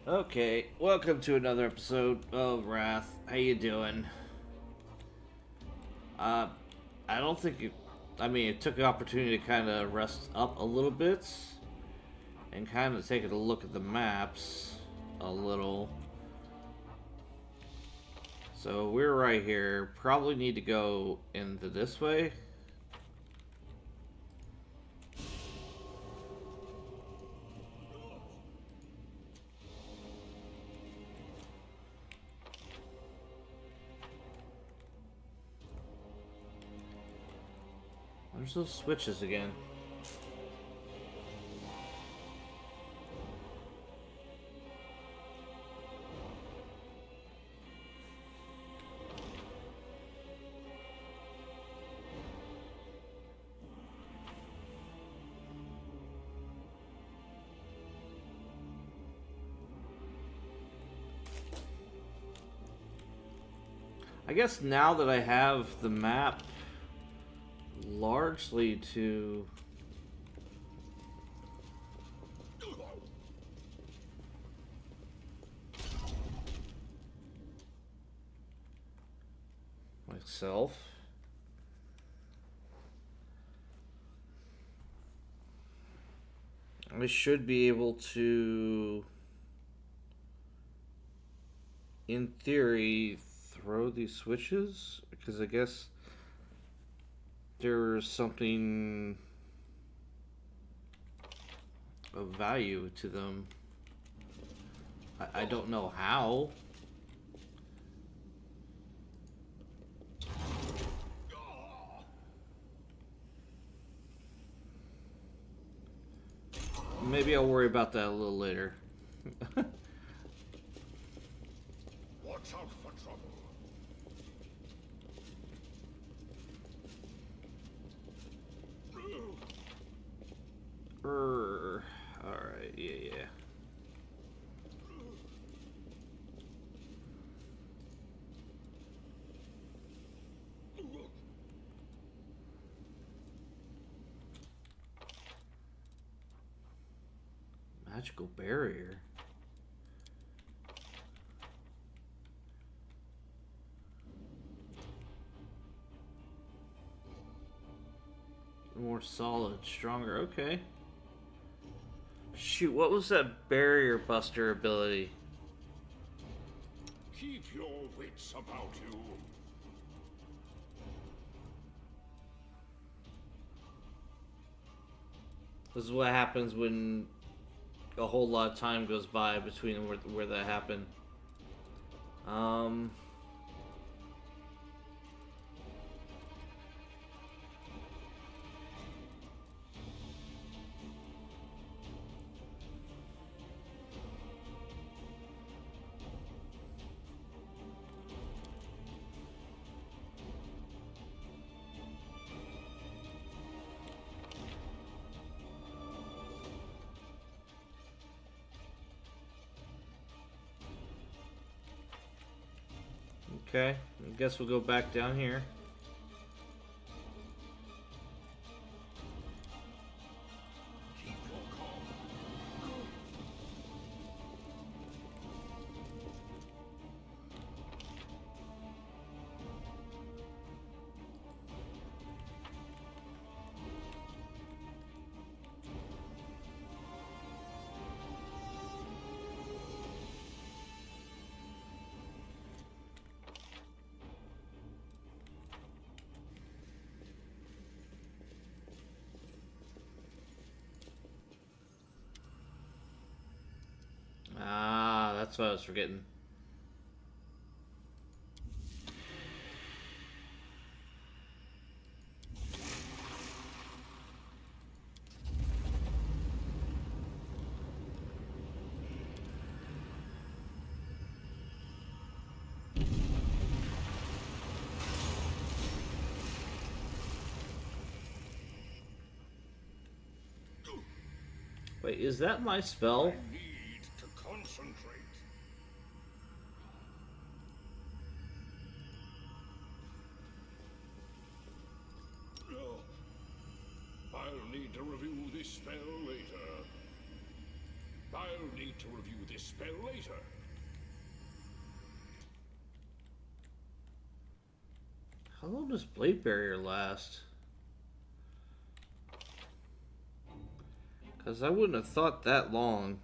Okay, welcome to another episode of Wrath. How you doing? Uh, I don't think it... I mean, it took the opportunity to kind of rest up a little bit and kind of take a look at the maps a little. So we're right here. Probably need to go into this way. There's those switches again. I guess now that I have the map largely to myself, I should be able to, in theory, throw these switches, because I guess there's something of value to them. I don't know how. Maybe I'll worry about that a little later. Watch out for trouble. Alright, yeah. Magical barrier. More solid, stronger, okay. Shoot, what was that barrier buster ability? Keep your wits about you. This is what happens when a whole lot of time goes by between where that happened. Okay, I guess we'll go back down here. Keep your calm. Ah, that's what I was forgetting. Wait, is that my spell? I need to concentrate. I'll need to review this spell later. I'll I'll need to review this spell later. How long does Blade Barrier last? Because I wouldn't have thought that long.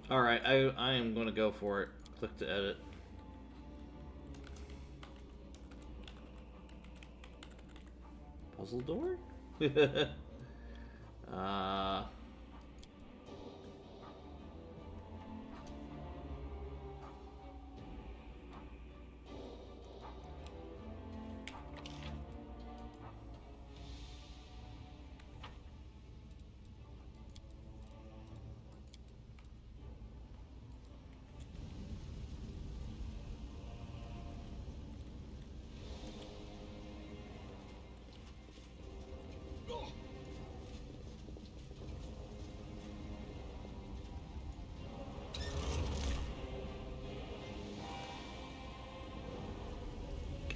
Alright, I am going to go for it. Click to edit. Puzzle door? uh...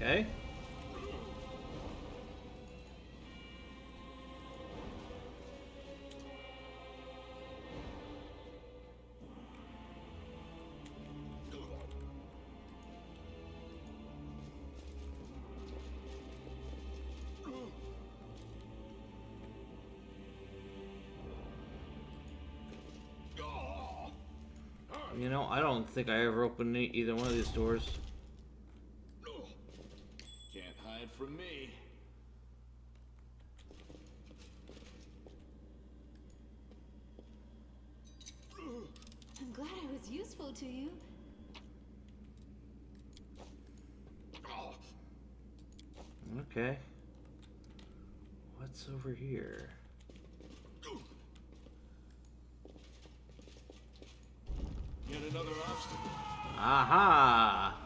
Okay. You know, I don't think I ever opened either one of these doors. Can't hide from me. I'm glad I was useful to you. Okay. What's over here? Yet another obstacle. Aha!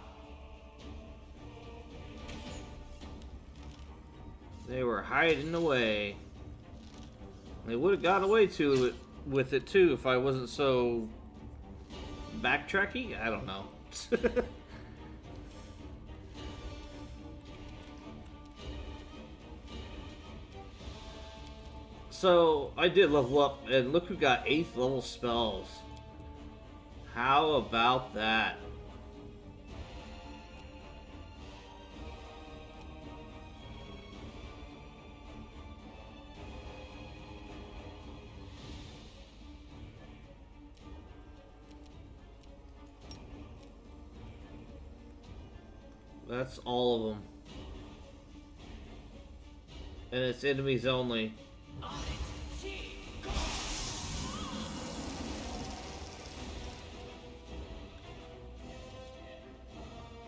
They were hiding away. They would have got away with it too if I wasn't so backtracky. I don't know. So I did level up, and look who got 8th level spells. How about that? That's all of them. And it's enemies only.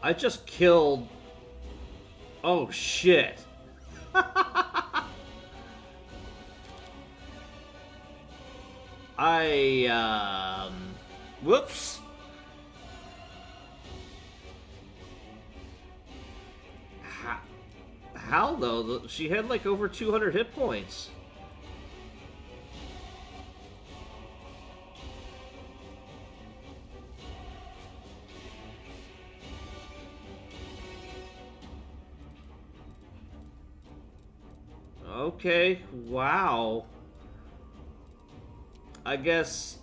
I just killed... Oh, shit. Whoops. How though? She had like over 200 hit points. Okay, wow. I guess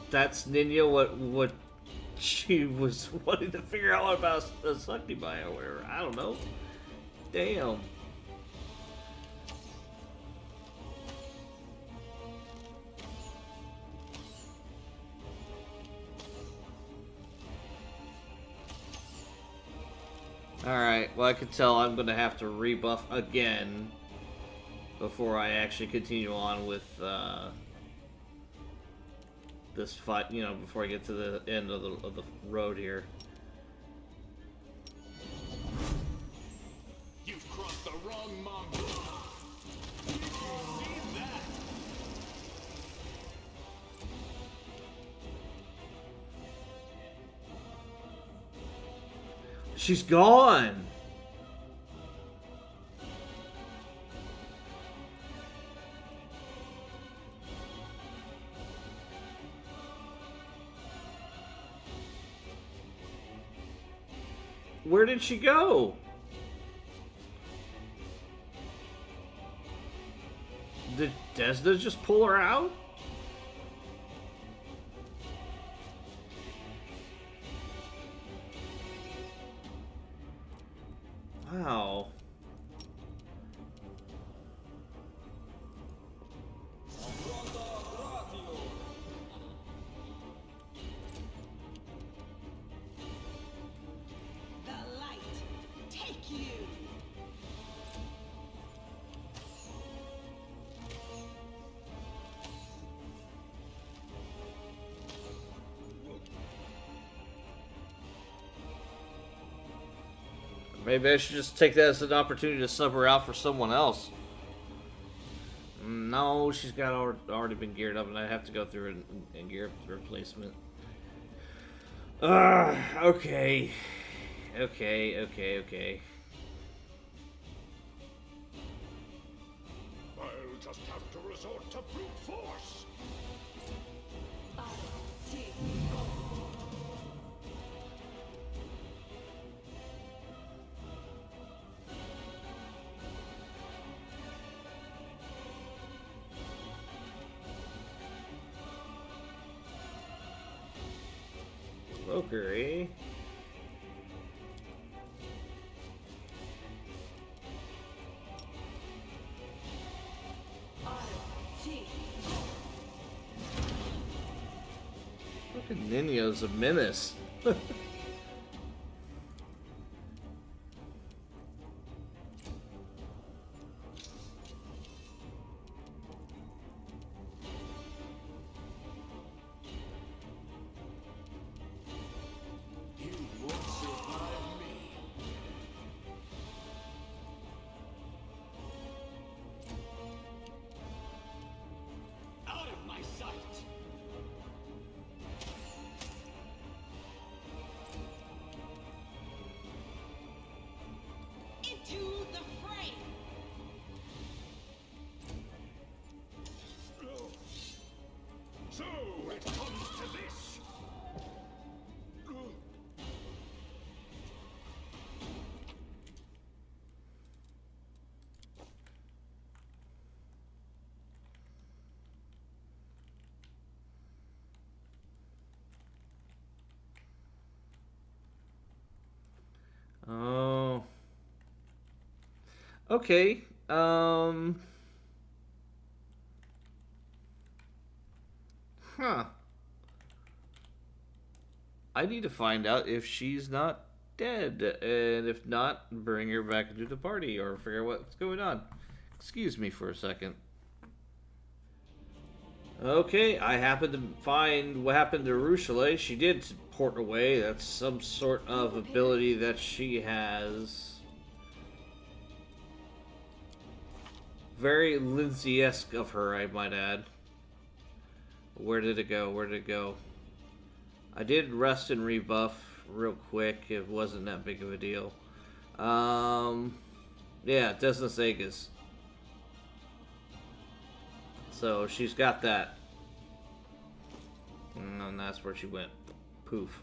that's Ninya what she was wanting to figure out about a succubi or whatever. I don't know. Damn. Alright, well I can tell I'm gonna have to rebuff again before I actually continue on with this fight, you know, before I get to the end of the road here. You've crossed the wrong mongrel. See that? She's gone! Where did she go? Did Desna just pull her out? Wow. The light, take you. Maybe I should just take that as an opportunity to sub her out for someone else. No, she's got already been geared up, and I have to go through and gear up the replacement. Okay. Okay. I'll just have to resort to brute force. Valkyrie. Fucking Ninja's a menace. You won't survive me. Out of my sight. Into the fray. So it comes to this. Oh. Okay. Huh. I need to find out if she's not dead, and if not, bring her back into the party or figure out what's going on. Excuse me for a second. Okay, I happened to find what happened to Rushale. She did port away. That's some sort of ability that she has. Very Lindsay-esque of her, I might add. Where did it go? I did rest and rebuff real quick. It wasn't that big of a deal. Yeah, Desna Sagas. So she's got that. And that's where she went. Poof.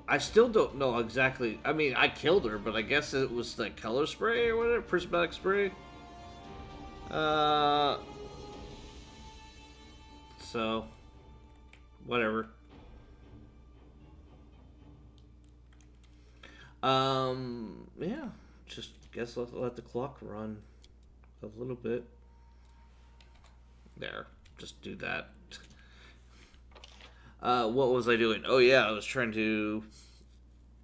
I still don't know exactly. I mean, I killed her, but I guess it was the color spray or whatever, prismatic spray. So, whatever. Yeah. Just guess let the clock run a little bit. There. Just do that. What was I doing? Oh yeah, I was trying to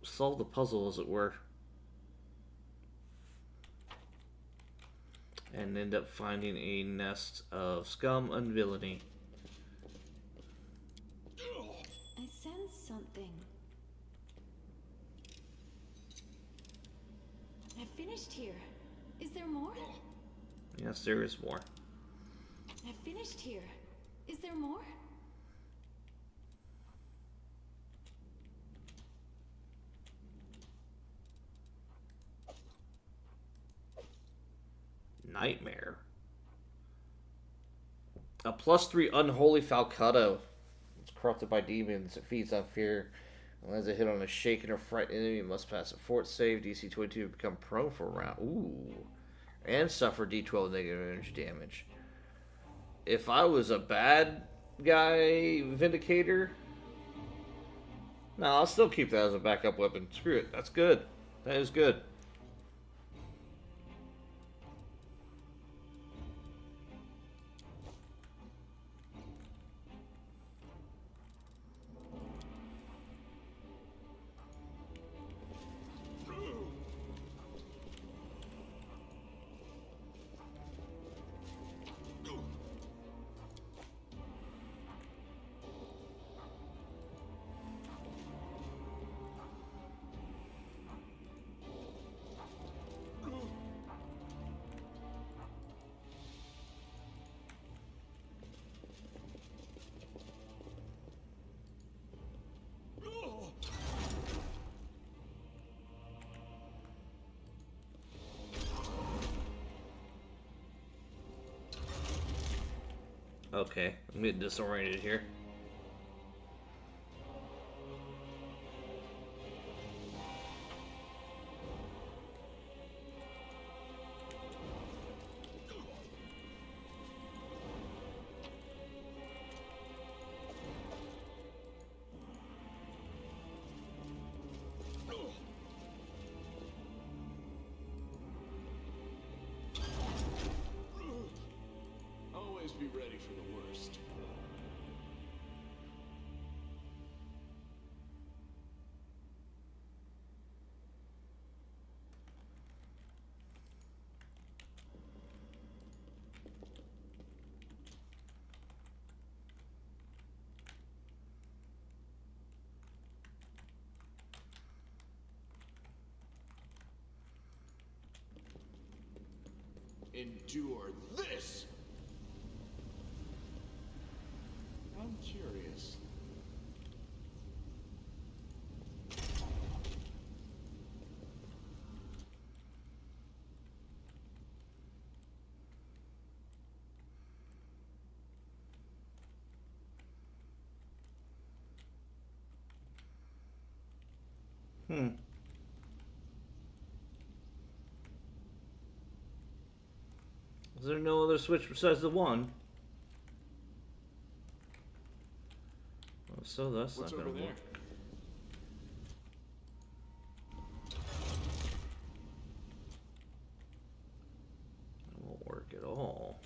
solve the puzzle, as it were. And end up finding a nest of scum and villainy. I sense something. I finished here. Is there more? Yes, there is more. I finished here. Is there more? Nightmare. A +3 unholy falcatto. It's corrupted by demons. It feeds on fear. Lands a hit on a shaken or frightened enemy, must pass a fort save, DC 22, become prone for a round. Ooh. And suffer D12 negative energy damage. If I was a bad guy Vindicator, no, I'll still keep that as a backup weapon. Screw it. That's good. That is good. Okay, I'm getting disoriented here. Always be ready for the worst. Endure this! I'm curious. Is there no other switch besides the one? Well, so that's What's not over gonna there? work. It won't work at all.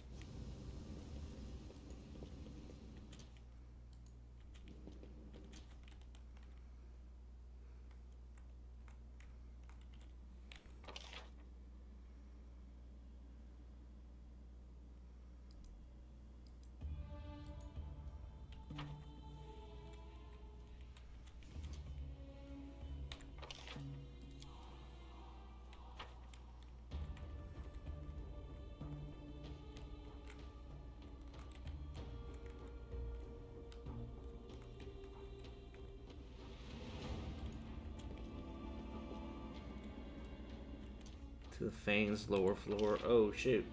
To the Fane's lower floor. Oh, shoot.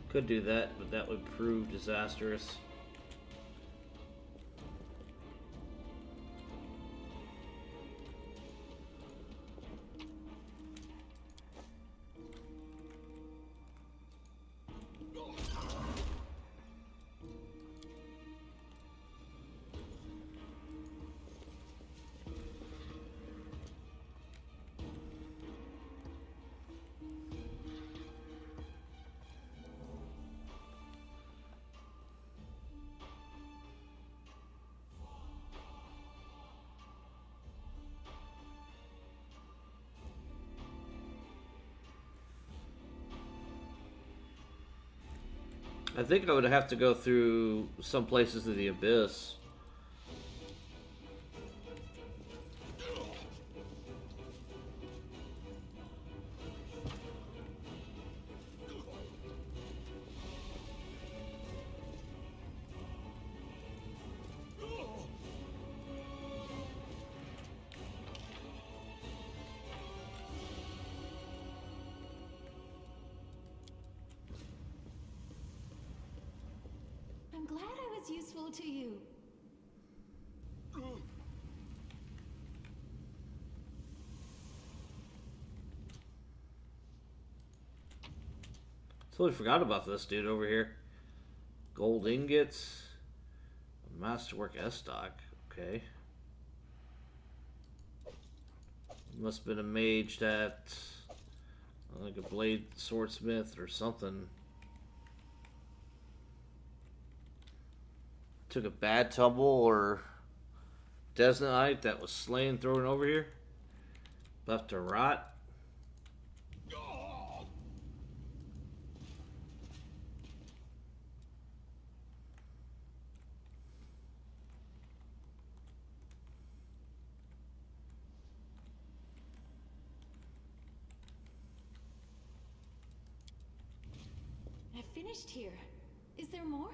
Could do that, but that would prove disastrous. I think I would have to go through some places of the abyss. I'm glad I was useful to you. Totally forgot about this dude over here. Gold ingots. Masterwork S-Stock. Okay. Must have been a mage that... like a blade swordsmith or something. Took a bad tumble or... Desnite that was slain thrown over here. Left to rot. I finished here. Is there more?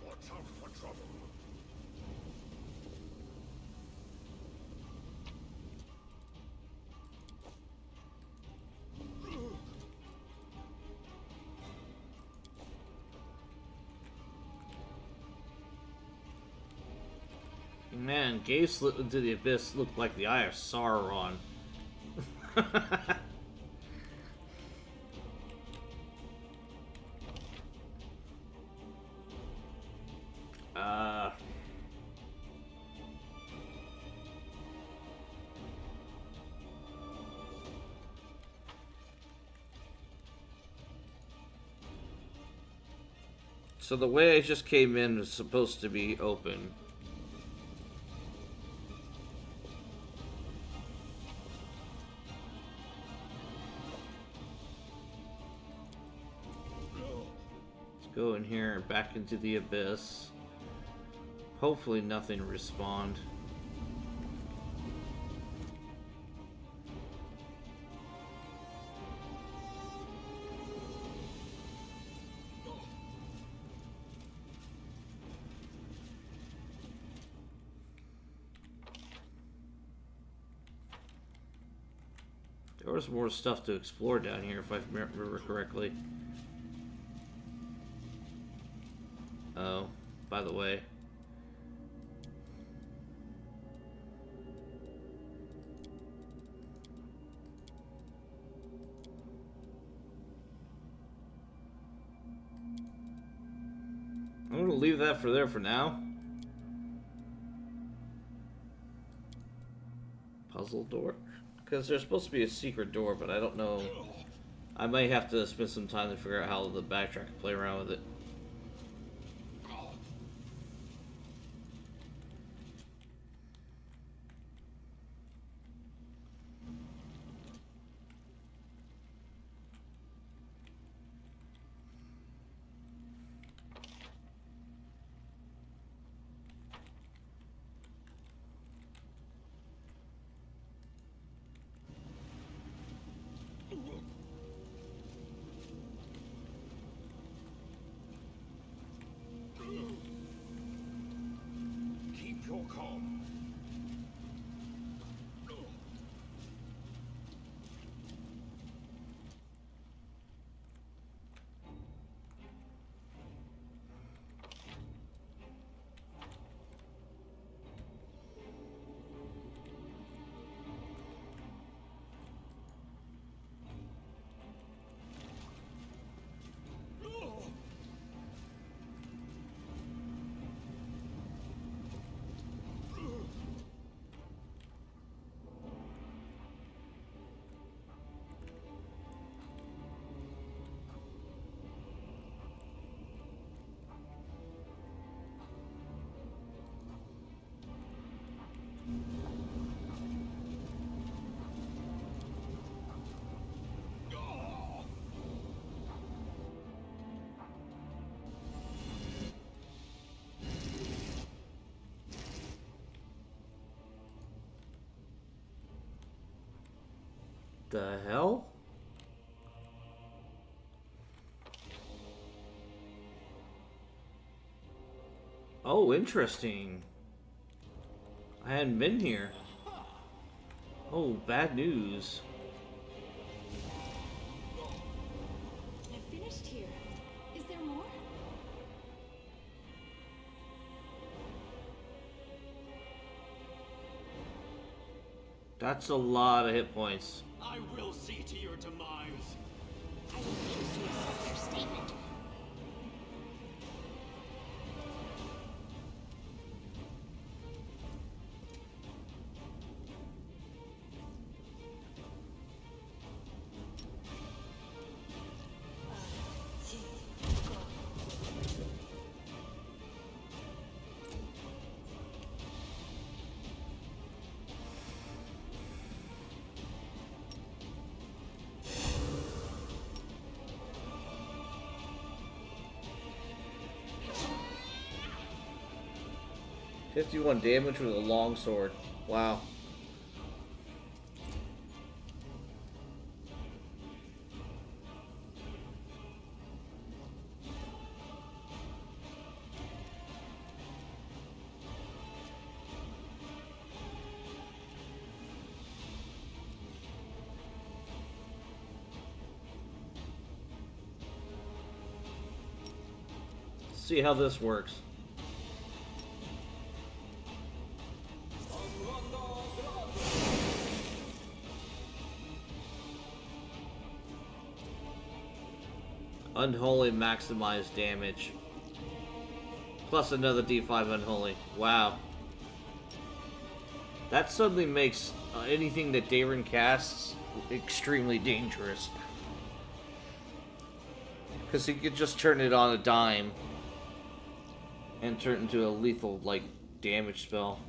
Watch out for trouble. Man, Gaze slipped into the abyss looked like the Eye of Sauron. So the way I just came in is supposed to be open. Go in here and back into the abyss. Hopefully nothing respawned. There was more stuff to explore down here if I remember correctly. Oh, by the way. I'm gonna leave that for there for now. Puzzle door. Because there's supposed to be a secret door, but I don't know. I might have to spend some time to figure out how to backtrack and play around with it. Keep your calm. The hell? Oh, interesting. I hadn't been here. Oh, bad news. I finished here. That's a lot of hit points. I will see to your demise. I refuse to accept your statement. $51 damage with a longsword. Wow. See how this works. Unholy maximized damage. Plus another D5 unholy. Wow. That suddenly makes anything that Darrazzand casts extremely dangerous. Because he could just turn it on a dime and turn it into a lethal, like, damage spell.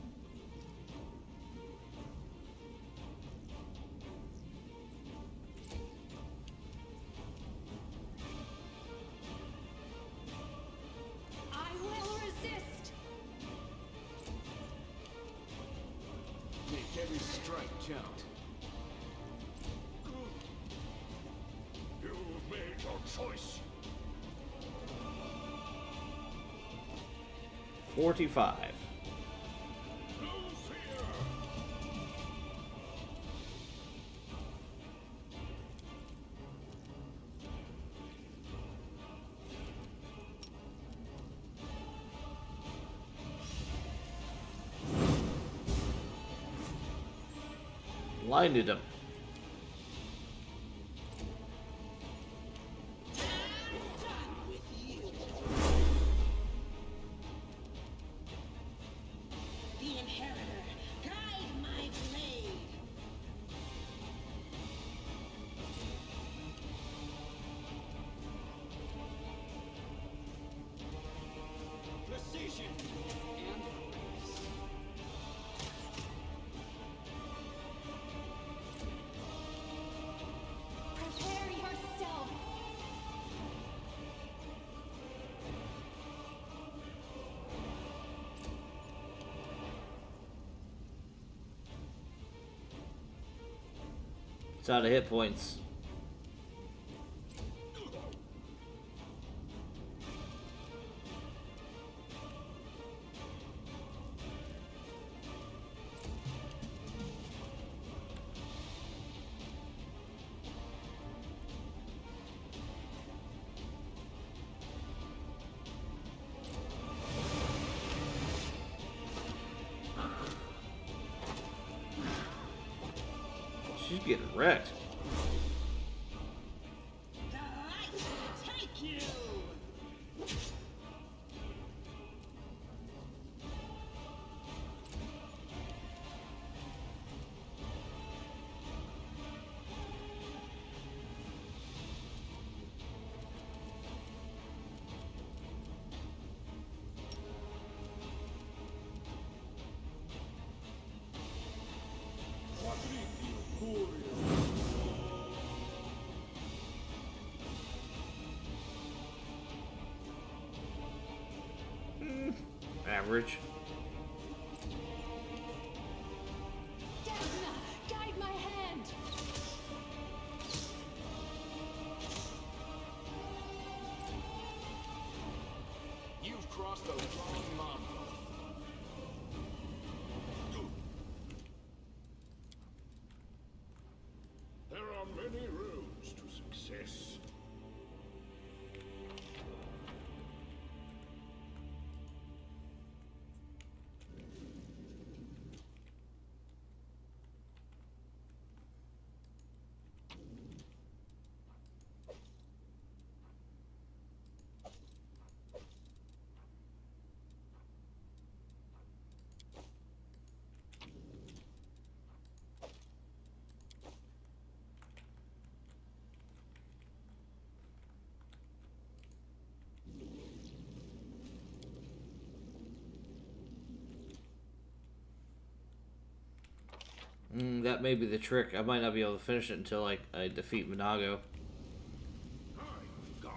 I will resist. Make every strike count. You've made your choice. 45. No fear. Blinded him. I'm done with you. The Inheritor, guide my blade. Precision and grace. Prepare yourself. It's out of hit points. She's getting wrecked. The light take you. Average. Darrazzand, guide my hand. You've crossed the wrong mountain. There are many roads to success. That may be the trick. I might not be able to finish it until I defeat Minahgo. I'm guide.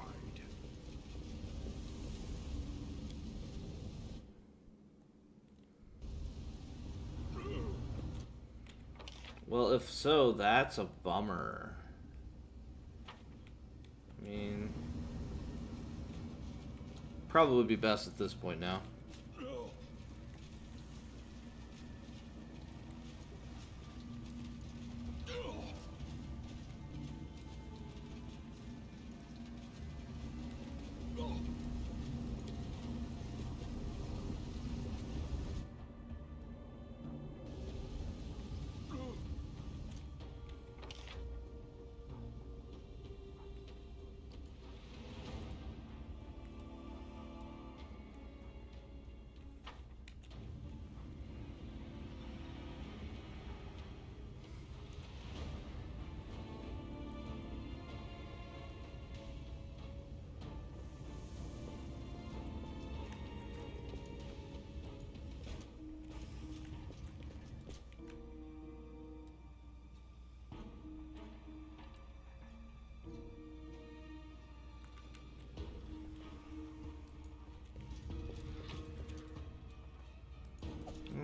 Well, if so, that's a bummer. I mean, probably would be best at this point now.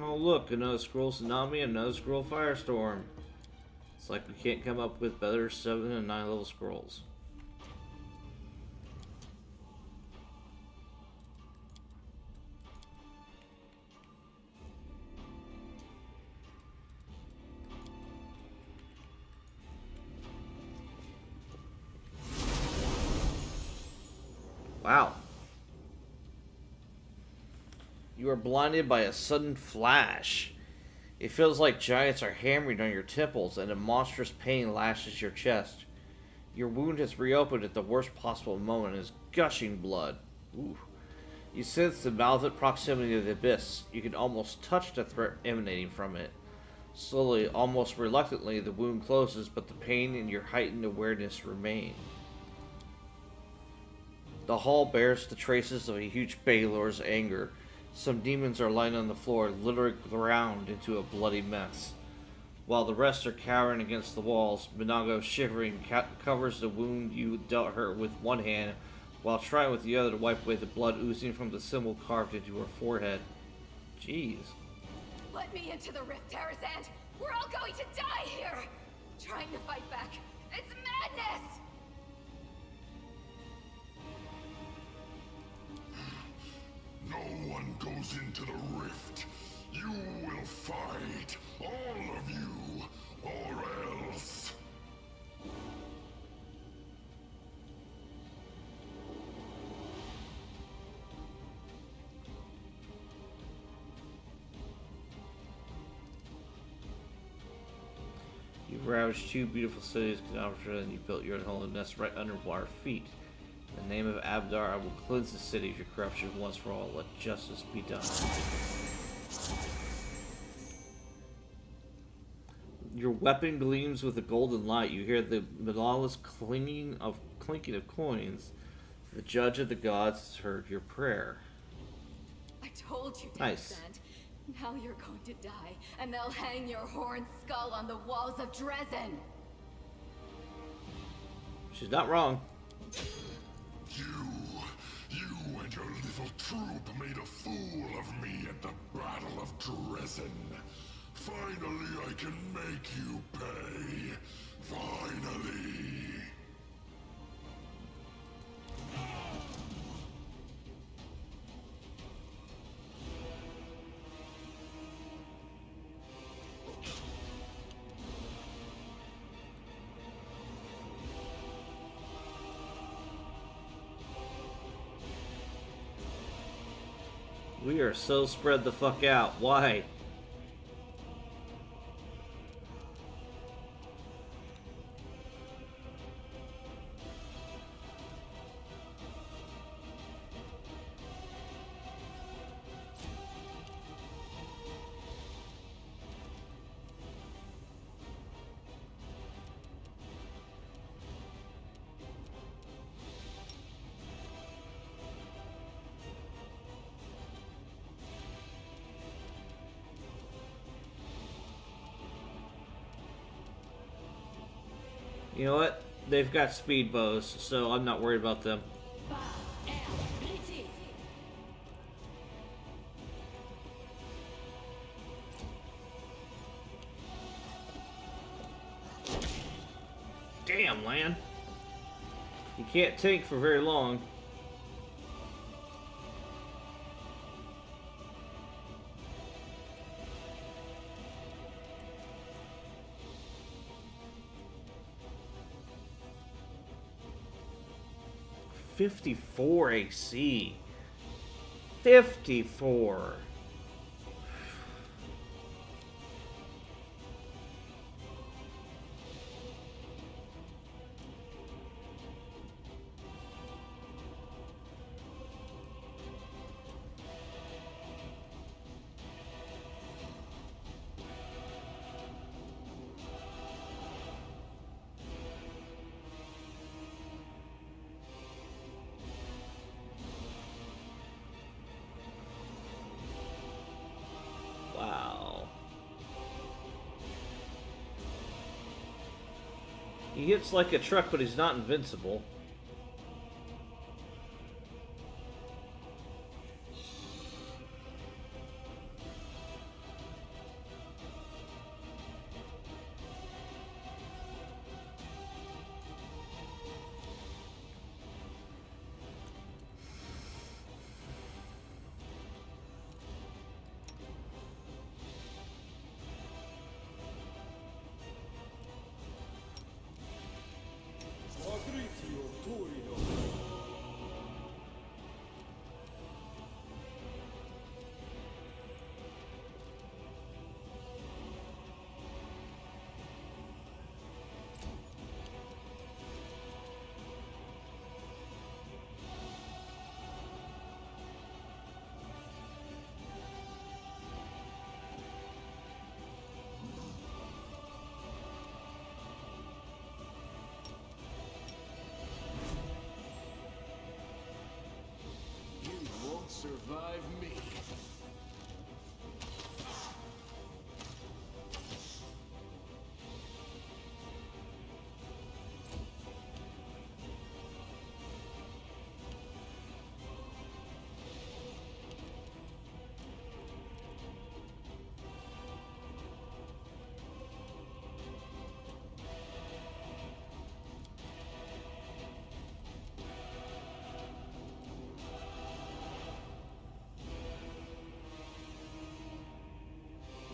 Oh look, another scroll tsunami, another scroll firestorm. It's like we can't come up with better 7 and 9 level scrolls. Wow. You are blinded by a sudden flash. It feels like giants are hammering on your temples and a monstrous pain lashes your chest. Your wound has reopened at the worst possible moment and is gushing blood. Ooh. You sense the malvet proximity of the abyss. You can almost touch the threat emanating from it. Slowly, almost reluctantly, the wound closes, but the pain and your heightened awareness remain. The hall bears the traces of a huge Balor's anger. Some demons are lying on the floor, littering the ground into a bloody mess. While the rest are cowering against the walls, Minahgo, shivering, covers the wound you dealt her with one hand, while trying with the other to wipe away the blood oozing from the symbol carved into her forehead. Jeez. Let me into the rift, Darrazzand! We're all going to die here! Trying to fight back. It's madness! No one goes into the rift. You will fight, all of you, or else. You've ravaged 2 beautiful cities, Kadabra, and you built your own nest right under our feet. In the name of Abdar, I will cleanse the city of your corruption once for all. Let justice be done. Your weapon gleams with a golden light. You hear the monotonous clinking of coins. The judge of the gods has heard your prayer. I told you, Darrazzand. Nice. Now you're going to die, and they'll hang your horned skull on the walls of Darrazzand. She's not wrong. You and your little troop made a fool of me at the Battle of Darrazzand. Finally, I can make you pay. Finally. We are so spread the fuck out. Why? You know what? They've got speed bows, so I'm not worried about them. pt. Damn, Lan. You can't tank for very long. $54 AC. 54. Wow. He hits like a truck, but he's not invincible. You won't survive me.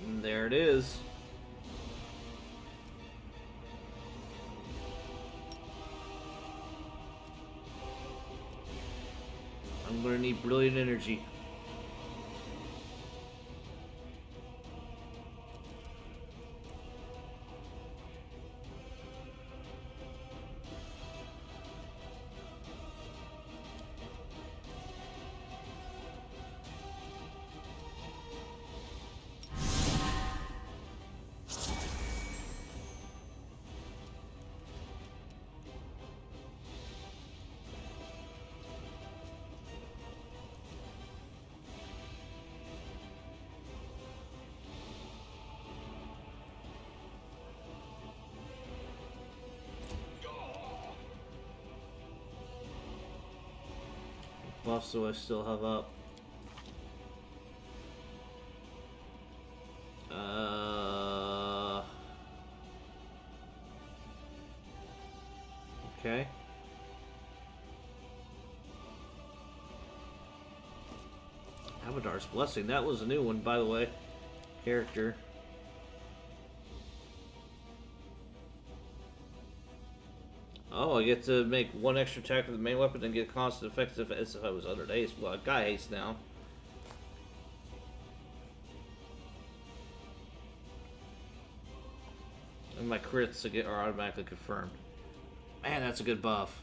And there it is. I'm gonna need brilliant energy. Buffs do I still have up? Okay. Abadar's Blessing. That was a new one, by the way. Character. Oh, I get to make one extra attack with the main weapon and get constant effects as if I was under haste. Well, I got haste now. And my crits are automatically confirmed. Man, that's a good buff.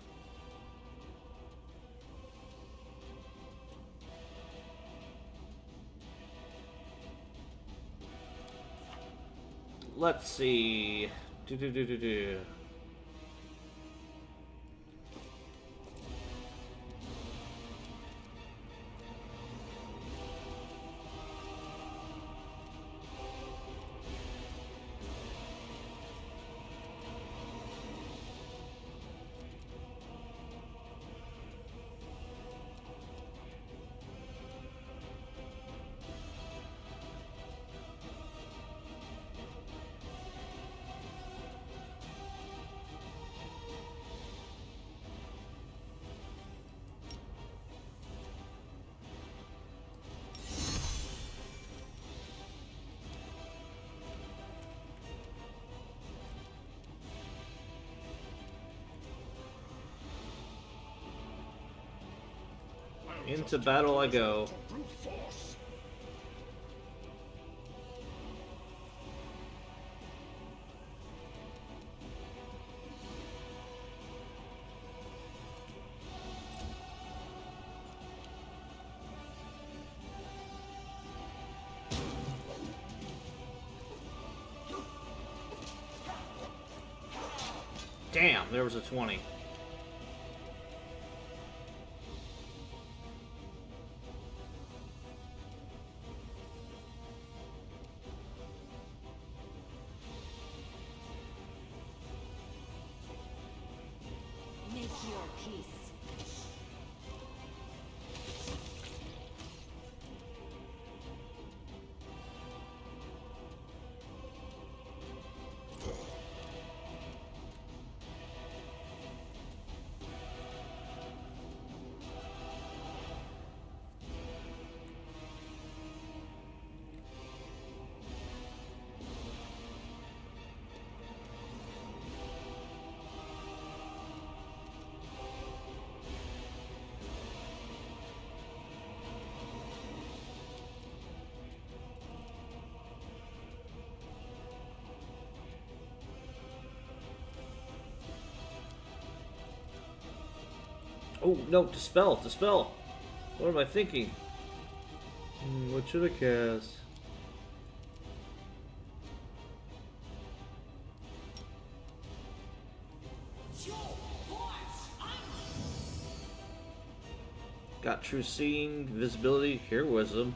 Let's see. Into battle I go. Brute force. Damn, there was a 20. Make your peace. Oh, no, dispel, dispel. What am I thinking? What should I cast? Got true seeing, visibility, heroism.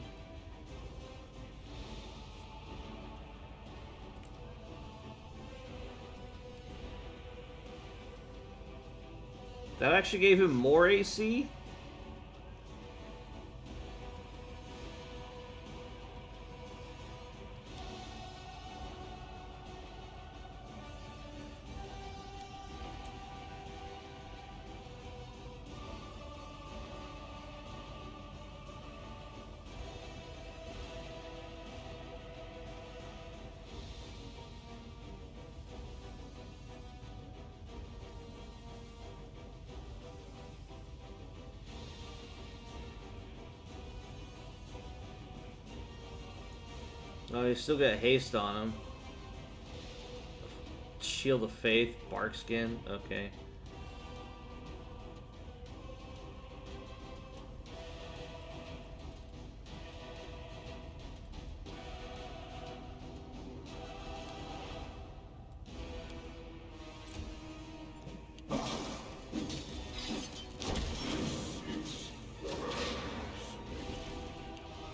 That actually gave him more AC? Oh, you still got haste on him. Shield of Faith, bark skin. Okay.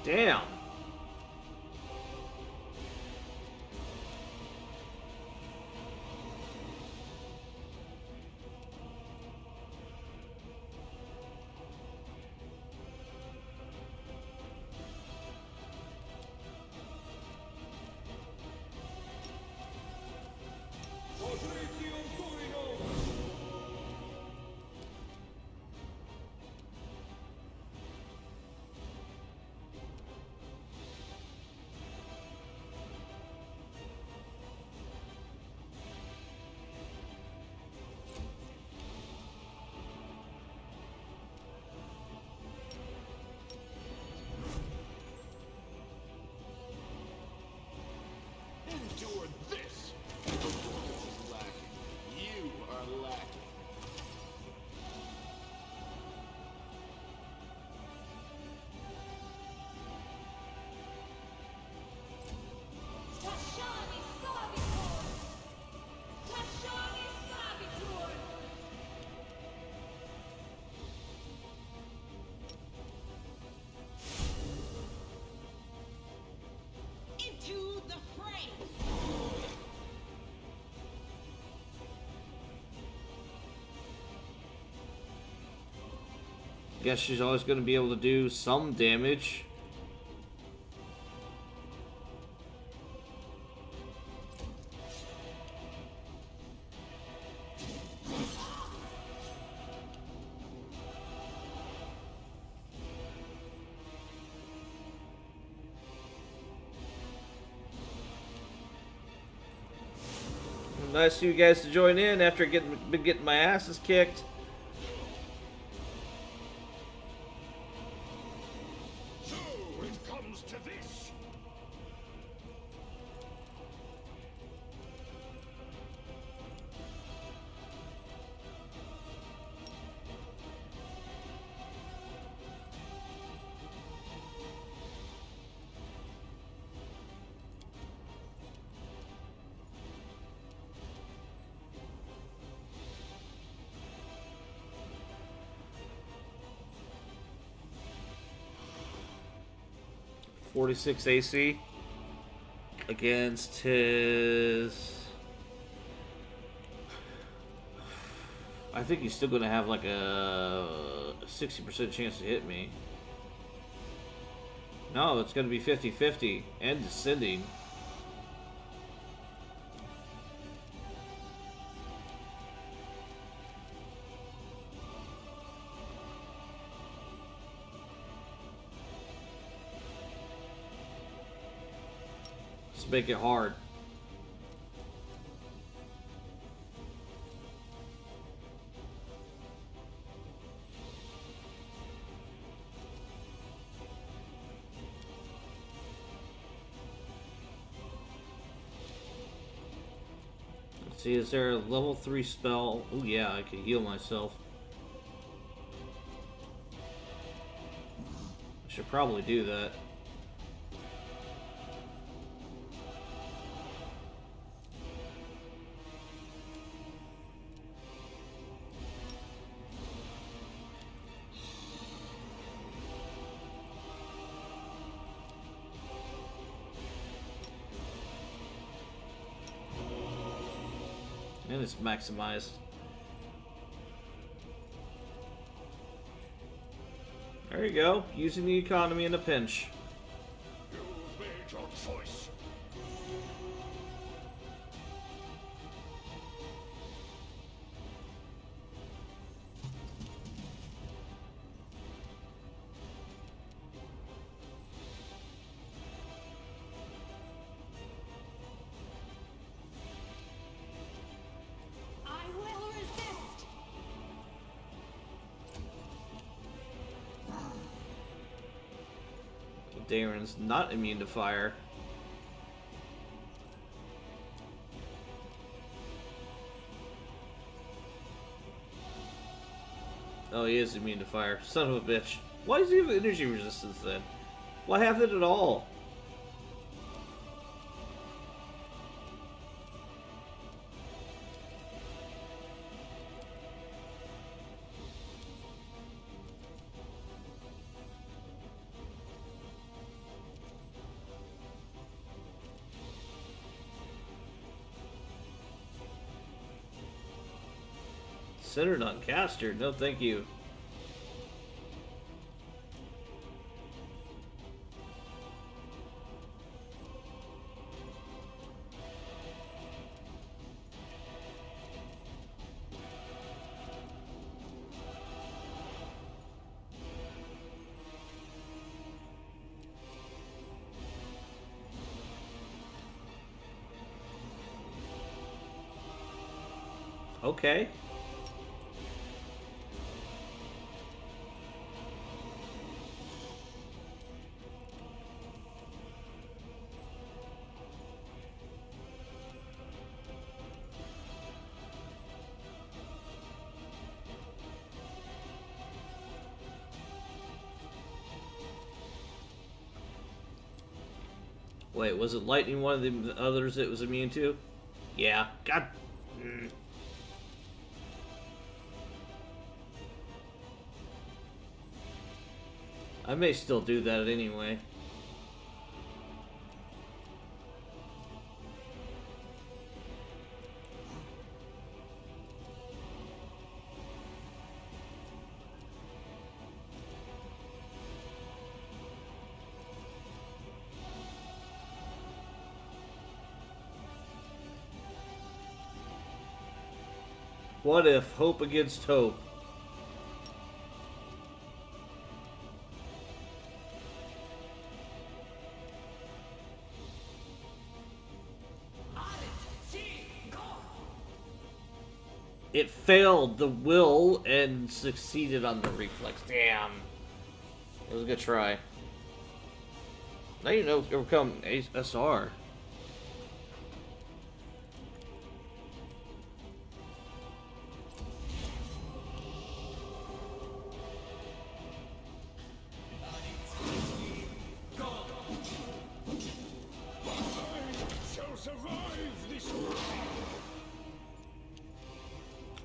Damn. Endure this! Performance is lacking. You are lacking. Tashani Savitor! Tashani Savitor! Into the fray! Guess she's always going to be able to do some damage. Nice of you guys to join in after been getting my asses kicked. 46 AC against his. I think he's still going to have like a 60% chance to hit me. No, it's going to be 50-50 and descending. Let's make it hard. See, is there a level 3 spell? Oh yeah, I can heal myself. I should probably do that. And it's maximized. There you go. Using the economy in a pinch. You've made your choice. I will resist. Darren's not immune to fire. Oh, he is immune to fire. Son of a bitch. Why does he have energy resistance then? Why have it at all? Centered on caster? No, thank you. Okay. Wait, was it lightning one of the others it was immune to? Yeah. God. I may still do that anyway. What if hope against hope? It failed the will and succeeded on the reflex. Damn. It was a good try. Now you know overcome SR.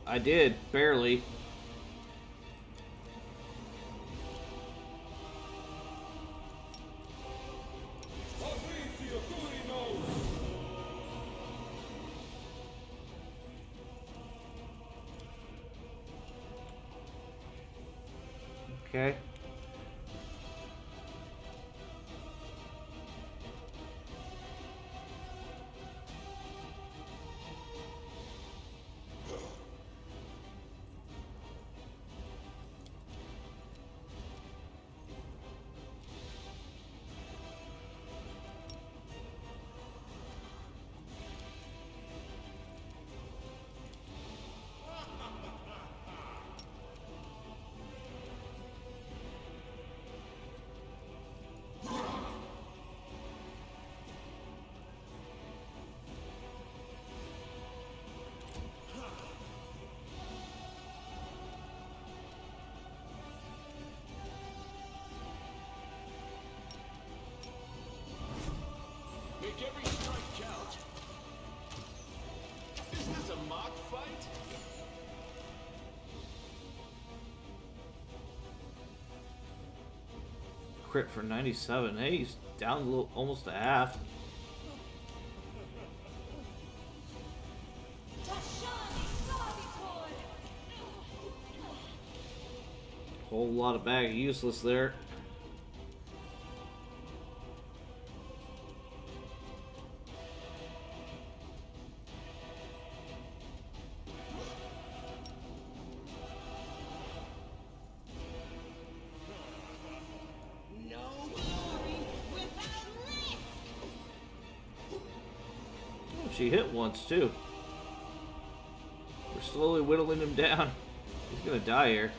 I did, barely. Okay. Make every strike count. Is this a mock fight? Crit for 97. Hey, he's down a little, almost to half. Whole lot of bag of useless there. No glory without risk. Oh, she hit once too. We're slowly whittling him down. He's gonna die here.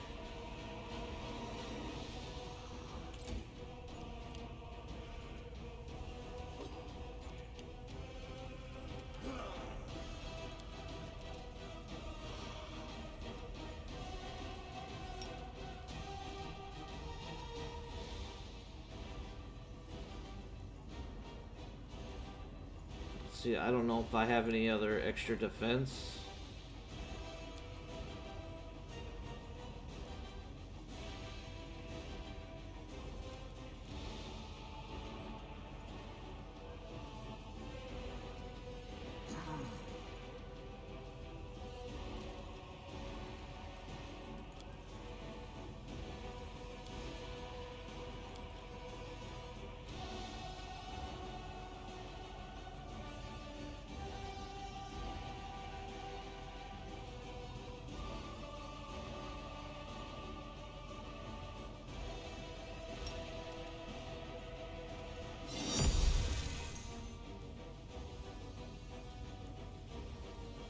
See, I don't know if I have any other extra defense.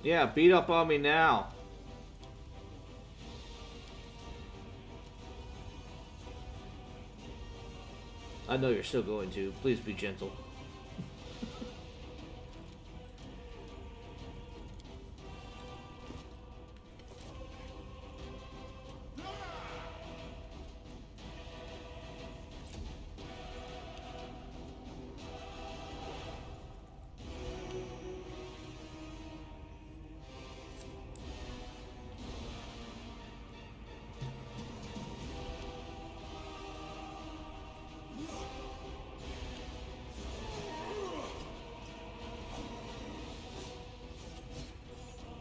Yeah, beat up on me now. I know you're still going to. Please be gentle.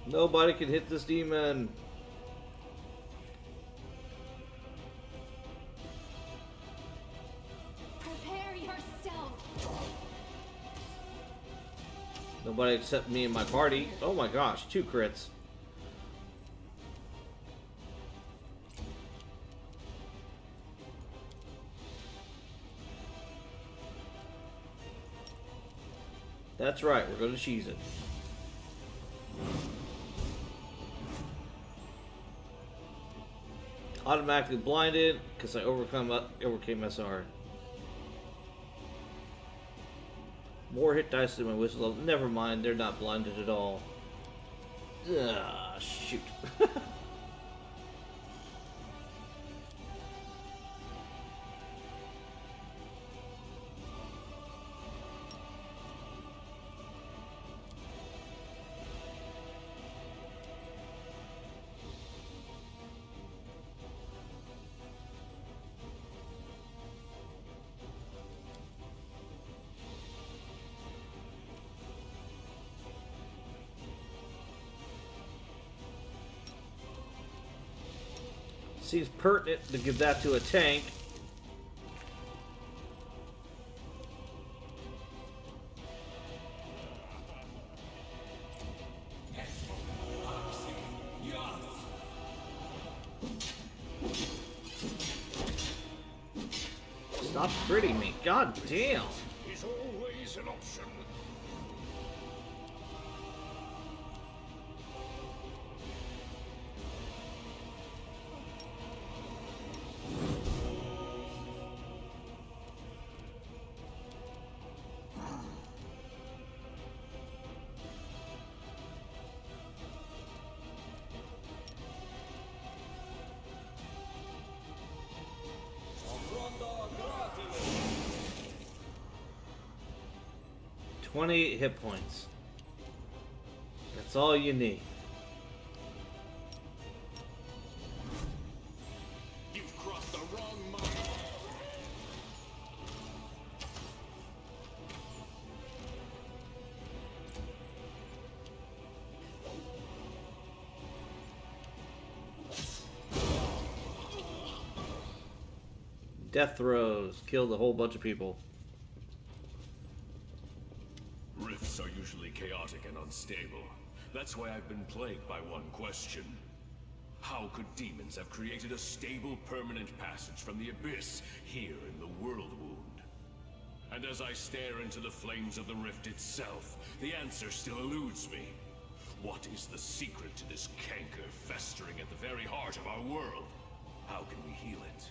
Nobody can hit this demon. Prepare yourself. Nobody except me and my party. Oh my gosh, 2 crits. That's right, we're gonna cheese it. Automatically blinded because I overcame SR. More hit dice than my whistle level. Never mind, they're not blinded at all. Ugh, shoot. Seems pertinent to give that to a tank. Stop critting me. God damn. Is always an option. $28 hit points. That's all you need. You've crossed the wrong mark. Death throws. Killed a whole bunch of people. Rifts are usually chaotic and unstable. That's why I've been plagued by one question. How could demons have created a stable, permanent passage from the abyss here in the World Wound? And as I stare into the flames of the rift itself, the answer still eludes me. What is the secret to this canker festering at the very heart of our world? How can we heal it?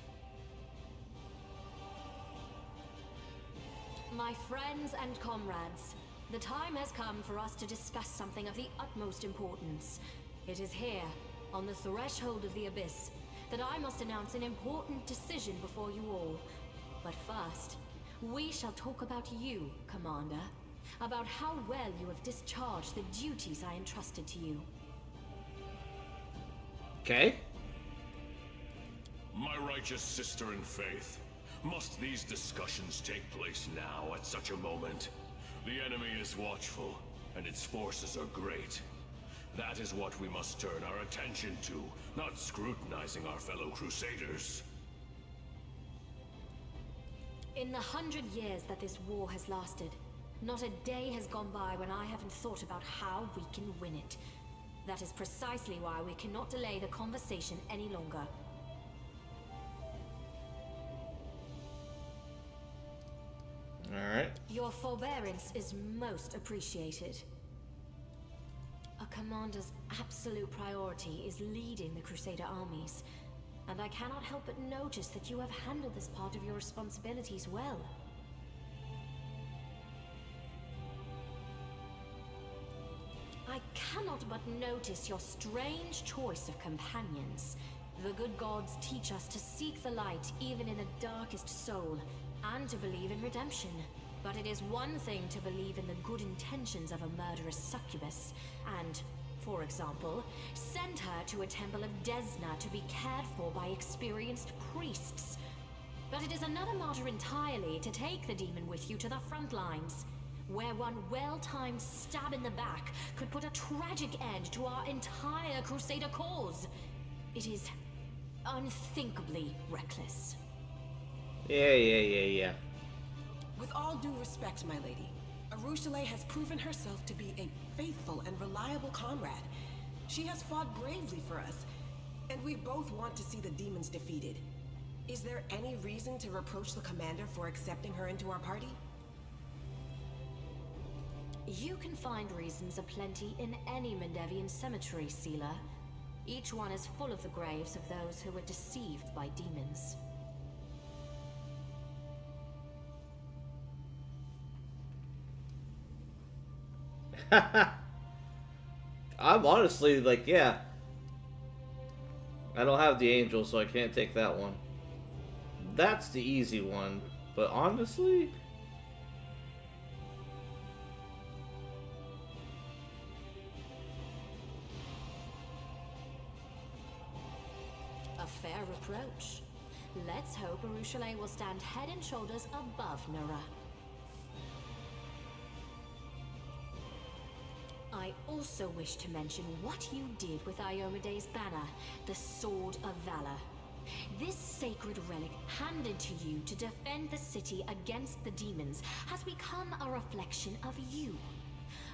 My friends and comrades, the time has come for us to discuss something of the utmost importance. It is here, on the threshold of the abyss, that I must announce an important decision before you all. But first, we shall talk about you, Commander. About how well you have discharged the duties I entrusted to you. Okay. My righteous sister in faith, must these discussions take place now at such a moment? The enemy is watchful, and its forces are great. That is what we must turn our attention to, not scrutinizing our fellow Crusaders. In the 100 years that this war has lasted, not a day has gone by when I haven't thought about how we can win it. That is precisely why we cannot delay the conversation any longer. Alright. Your forbearance is most appreciated. A commander's absolute priority is leading the Crusader armies, and I cannot help but notice that you have handled this part of your responsibilities well. I cannot but notice your strange choice of companions. The good gods teach us to seek the light even in the darkest soul, and to believe in redemption. But it is one thing to believe in the good intentions of a murderous succubus, and, for example, send her to a temple of Desna to be cared for by experienced priests. But it is another matter entirely to take the demon with you to the front lines, where one well-timed stab in the back could put a tragic end to our entire Crusader cause. It is unthinkably reckless. Yeah. With all due respect, my lady, Arushale has proven herself to be a faithful and reliable comrade. She has fought bravely for us, and we both want to see the demons defeated. Is there any reason to reproach the commander for accepting her into our party? You can find reasons aplenty in any Mendevian cemetery, Sealer. Each one is full of the graves of those who were deceived by demons. I'm honestly like, yeah. I don't have the angel, so I can't take that one. That's the easy one, but honestly... A fair reproach. Let's hope Arushale will stand head and shoulders above Nura. I also wish to mention what you did with Iomede's banner, the Sword of Valor. This sacred relic handed to you to defend the city against the demons has become a reflection of you.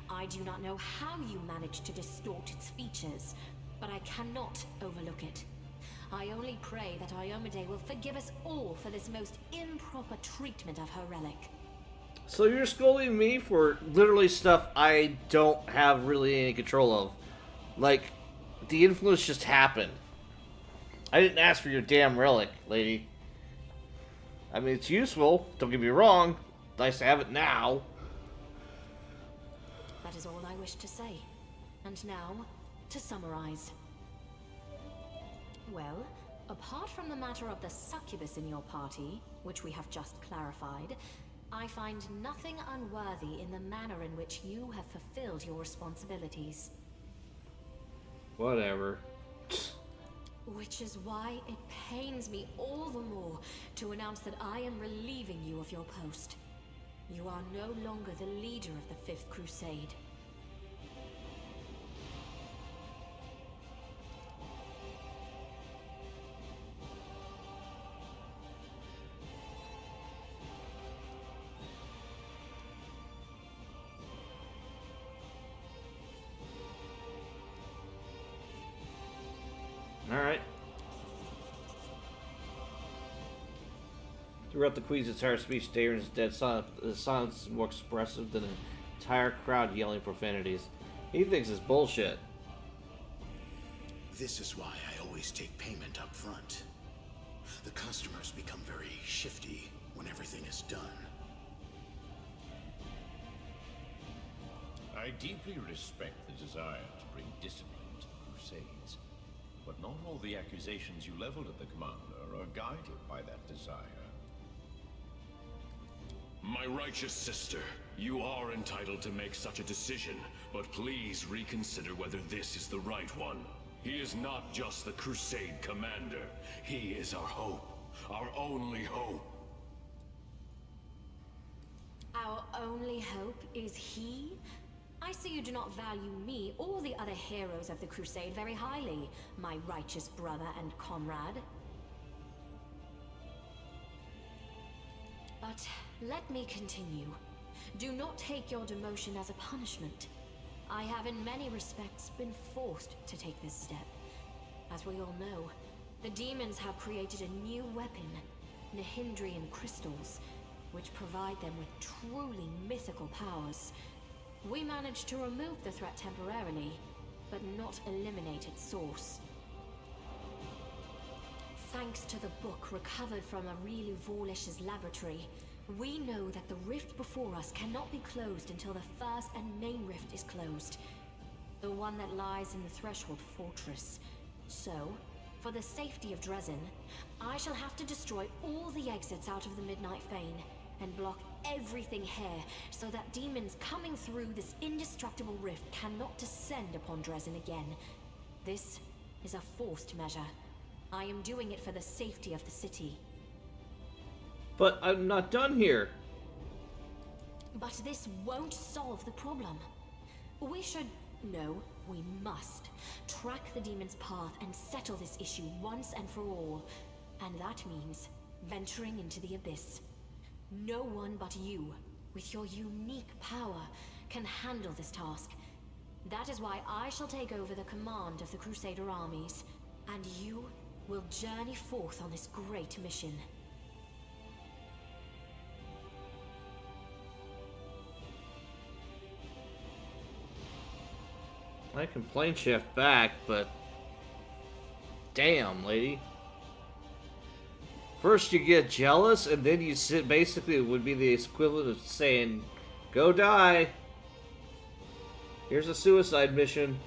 I do not know how you managed to distort its features, but I cannot overlook it. I only pray that Iomade will forgive us all for this most improper treatment of her relic. So you're scolding me for literally stuff I don't have really any control of. Like, the influence just happened. I didn't ask for your damn relic, lady. I mean, it's useful, don't get me wrong. Nice to have it now. That is all I wish to say. And now, to summarize. Well, apart from the matter of the succubus in your party, which we have just clarified, I find nothing unworthy in the manner in which you have fulfilled your responsibilities. Whatever. Which is why it pains me all the more to announce that I am relieving you of your post. You are no longer the leader of the Fifth Crusade. Alright. Throughout the Queen's entire speech, Darren's dead silence. The silence is more expressive than an entire crowd yelling profanities. He thinks it's bullshit. This is why I always take payment up front. The customers become very shifty when everything is done. I deeply respect the desire to bring discipline to the Crusades, but not all the accusations you leveled at the commander are guided by that desire. My righteous sister, you are entitled to make such a decision, but please reconsider whether this is the right one. He is not just the Crusade commander. He is our hope. Our only hope. Our only hope is he? I see you do not value me or the other heroes of the Crusade very highly, my righteous brother and comrade. But let me continue. Do not take your demotion as a punishment. I have in many respects been forced to take this step. As we all know, the demons have created a new weapon, Nihindrian crystals, which provide them with truly mythical powers. We managed to remove the threat temporarily, but not eliminate its source. Thanks to the book recovered from Aurelie Vorlish's laboratory, we know that the rift before us cannot be closed until the first and main rift is closed. The one that lies in the Threshold Fortress. So, for the safety of Darrazzand, I shall have to destroy all the exits out of the Midnight Fane and block everything here so that demons coming through this indestructible rift cannot descend upon Darrazzand again. This is a forced measure. I am doing it for the safety of the city. But I'm not done here. But this won't solve the problem. We should... No, we must. Track the demon's path and settle this issue once and for all. And that means venturing into the abyss. No one but you, with your unique power, can handle this task. That is why I shall take over the command of the Crusader armies, and you will journey forth on this great mission. I can plane shift back, but damn, lady. First you get jealous, and then you sit. Basically, it would be the equivalent of saying, "Go die. Here's a suicide mission."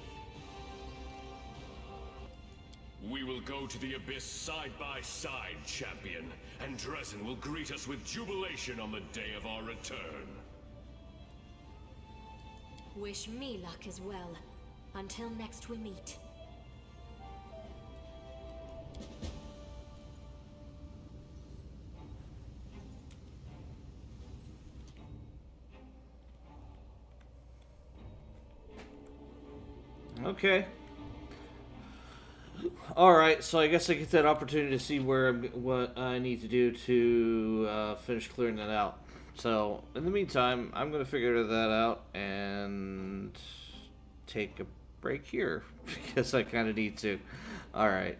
We will go to the abyss side by side, champion, and Darrazzand will greet us with jubilation on the day of our return. Wish me luck as well. Until next we meet. Okay. Alright, so I guess I get that opportunity to see what I need to do to finish clearing that out. So, in the meantime, I'm going to figure that out and take a break here, because I kind of need to. Alright.